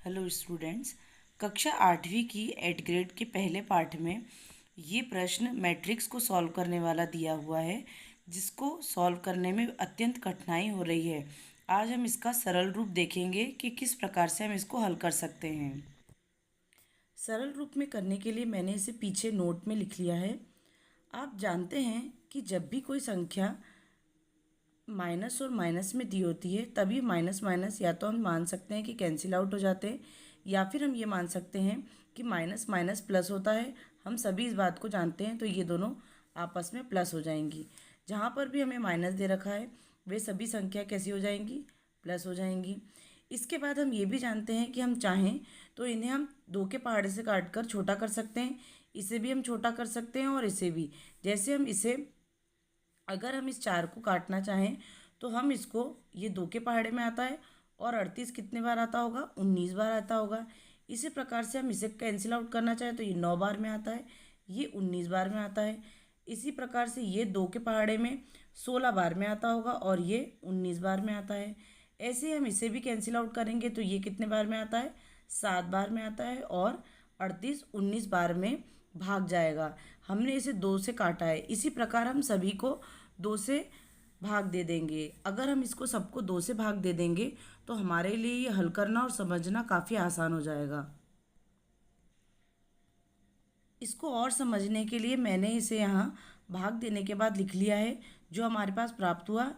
Hello students. कक्षा 8वीं की एड ग्रेड के पहले पार्ट में ये प्रश्न मैट्रिक्स को सॉल्व करने वाला दिया हुआ है, जिसको सॉल्व करने में अत्यंत कठिनाई हो रही है। आज हम इसका सरल रूप देखेंगे कि किस प्रकार से हम इसको हल कर सकते हैं। सरल रूप में करने के लिए मैंने इसे पीछे नोट में लिख लिया है। आप जानते हैं कि जब भी कोई संख्या माइनस और माइनस में दी होती है, तभी माइनस माइनस या तो हम मान सकते हैं कि कैंसिल आउट हो जाते हैं, या फिर हम ये मान सकते हैं कि माइनस माइनस प्लस होता है। हम सभी इस बात को जानते हैं, तो ये दोनों आपस में प्लस हो जाएंगी। जहाँ पर भी हमें माइनस दे रखा है, वे सभी संख्या कैसी हो जाएंगी? प्लस हो जाएंगी। इसके बाद हम ये भी जानते हैं कि हम चाहें तो इन्हें हम दो के पहाड़े से काट कर छोटा कर सकते हैं। इसे भी हम छोटा कर सकते हैं और इसे भी। जैसे हम इसे, अगर हम इस 4 को काटना चाहें तो हम इसको, ये 2 के पहाड़े में आता है और 38 कितने बार आता होगा? 19 बार आता होगा। इसी प्रकार से हम इसे कैंसिल आउट करना चाहें तो ये 9 बार में आता है, ये 19 बार में आता है। इसी प्रकार से ये 2 के पहाड़े में 16 बार में आता होगा और ये 19 बार में आता है। ऐसे हम इसे भी कैंसिल आउट करेंगे तो ये कितने बार में आता है? 7 बार में आता है और 38 19 बार में भाग जाएगा। हमने इसे 2 से काटा है, इसी प्रकार हम सभी को 2 से भाग दे देंगे। अगर हम इसको सबको 2 से भाग दे देंगे तो हमारे लिए ये हल करना और समझना काफ़ी आसान हो जाएगा। इसको और समझने के लिए मैंने इसे यहाँ भाग देने के बाद लिख लिया है जो हमारे पास प्राप्त हुआ,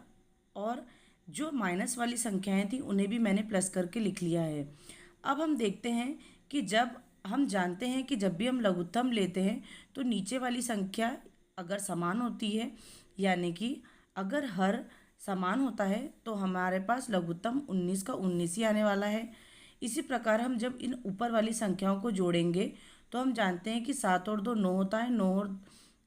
और जो माइनस वाली संख्याएं थी उन्हें भी मैंने प्लस करके लिख लिया है। अब हम देखते हैं कि जब हम जानते हैं कि जब भी हम लघुत्तम लेते हैं तो नीचे वाली संख्या अगर समान होती है, यानी कि अगर हर समान होता है, तो हमारे पास लघुत्तम 19 का 19 ही आने वाला है। इसी प्रकार हम जब इन ऊपर वाली संख्याओं को जोड़ेंगे तो हम जानते हैं कि 7 और 2 9 होता है, 9 और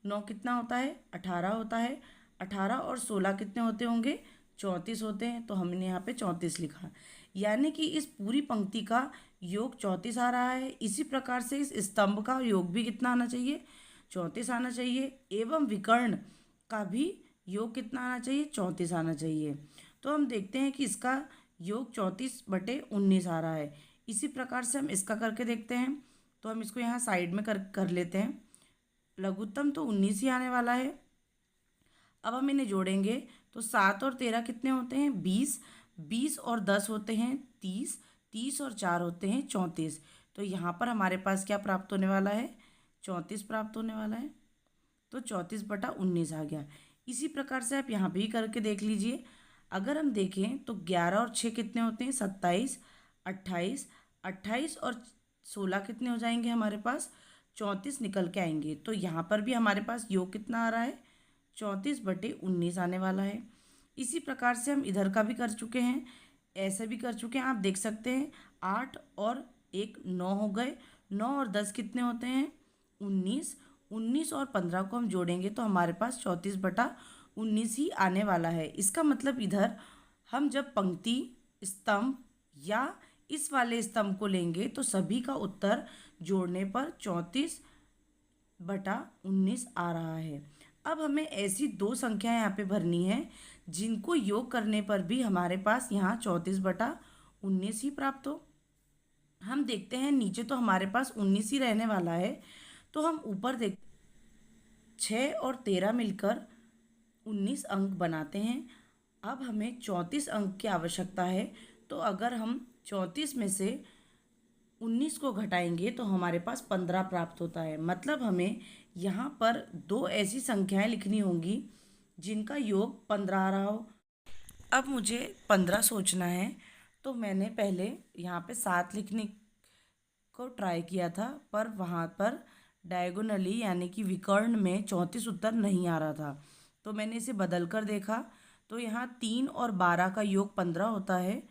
9 कितना होता है? 18 होता है। 18 और 16 कितने होते होंगे? 34 होते हैं। तो हमने यहाँ पे 34 लिखा, यानी कि इस पूरी पंक्ति का योग 34 आ रहा है। इसी प्रकार से इस स्तंभ का योग भी कितना आना चाहिए? 34 आना चाहिए। एवं विकर्ण का भी योग कितना आना चाहिए? 34 आना चाहिए। तो हम देखते हैं कि इसका योग 34/19 आ रहा है। इसी प्रकार से हम इसका करके देखते हैं, तो हम इसको यहाँ साइड में कर लेते हैं। लघुत्तम तो 19 ही आने वाला है। अब हम इन्हें जोड़ेंगे तो 7 और 13 कितने होते हैं? 20। 20 और 10 होते हैं 30। 30 और 4 होते हैं 34। तो यहाँ पर हमारे पास क्या प्राप्त होने वाला है? 34 प्राप्त होने वाला है। तो 34/19 आ गया। इसी प्रकार से आप यहाँ भी करके देख लीजिए। अगर हम देखें तो 11 और 6 कितने होते हैं? 27। 28। 28 और 16 कितने हो जाएंगे हमारे पास? 34 निकल के आएंगे। तो यहाँ पर भी हमारे पास योग कितना आ रहा है? 34/19 आने वाला है। इसी प्रकार से हम इधर का भी कर चुके हैं, ऐसे भी कर चुके हैं। आप देख सकते हैं 8 और 1 9 हो गए। 9 और 10 कितने होते हैं? 19। 19 और 15 को हम जोड़ेंगे तो हमारे पास 34/19 ही आने वाला है। इसका मतलब इधर हम जब पंक्ति, स्तंभ या इस वाले स्तंभ को लेंगे तो सभी का उत्तर जोड़ने पर 34/19 आ रहा है। अब हमें ऐसी दो संख्या यहाँ पे भरनी है जिनको योग करने पर भी हमारे पास यहाँ 34/19 ही प्राप्त हो। हम देखते हैं नीचे तो हमारे पास 19 ही रहने वाला है, तो हम ऊपर देख 6 और 13 मिलकर 19 अंक बनाते हैं। अब हमें 34 अंक की आवश्यकता है, तो अगर हम 34 में से 19 को घटाएंगे तो हमारे पास 15 प्राप्त होता है। मतलब हमें यहाँ पर दो ऐसी संख्याएं लिखनी होंगी जिनका योग 15 आ रहा हो। अब मुझे 15 सोचना है, तो मैंने पहले यहाँ पे 7 लिखने को ट्राई किया था, पर वहाँ पर डायगोनली यानी कि विकर्ण में 34 उत्तर नहीं आ रहा था। तो मैंने इसे बदल कर देखा, तो यहाँ 3 और 12 का योग 15 होता है।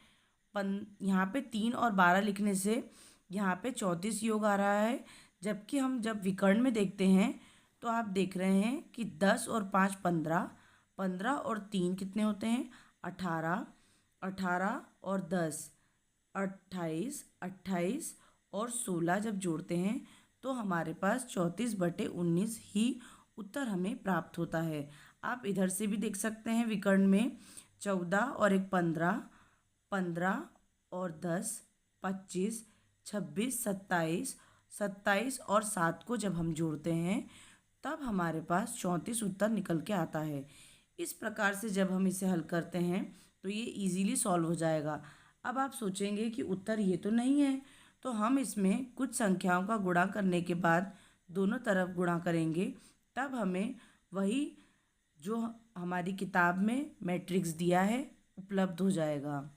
यहाँ पे 3 और 12 लिखने से यहाँ पे 34 योग आ रहा है। जबकि हम जब विकर्ण में देखते हैं तो आप देख रहे हैं कि 10 और 5 15। 15 और 3 कितने होते हैं? 18। 18 और 10 28। 28 और 16 जब जोड़ते हैं तो हमारे पास 34/19 ही उत्तर हमें प्राप्त होता है। आप इधर से भी देख सकते हैं, विकर्ण में 14 और एक 15। 15 और 10 25। 26, 27, 27 और 7 को जब हम जोड़ते हैं तब हमारे पास 34 उत्तर निकल के आता है। इस प्रकार से जब हम इसे हल करते हैं तो ये इजीली सॉल्व हो जाएगा। अब आप सोचेंगे कि उत्तर ये तो नहीं है, तो हम इसमें कुछ संख्याओं का गुणा करने के बाद दोनों तरफ गुणा करेंगे, तब हमें वही जो हमारी किताब में मैट्रिक्स दिया है उपलब्ध हो जाएगा।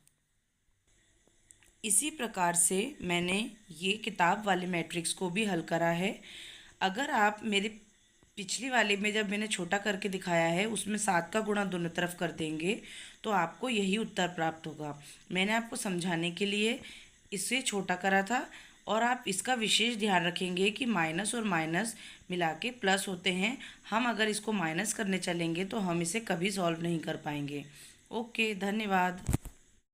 इसी प्रकार से मैंने ये किताब वाले मैट्रिक्स को भी हल करा है। अगर आप मेरे पिछली वाले में जब मैंने छोटा करके दिखाया है उसमें 7 का गुणा दोनों तरफ कर देंगे तो आपको यही उत्तर प्राप्त होगा। मैंने आपको समझाने के लिए इसे छोटा करा था, और आप इसका विशेष ध्यान रखेंगे कि माइनस और माइनस मिला के प्लस होते हैं। हम अगर इसको माइनस करने चलेंगे तो हम इसे कभी सॉल्व नहीं कर पाएंगे। ओके, धन्यवाद।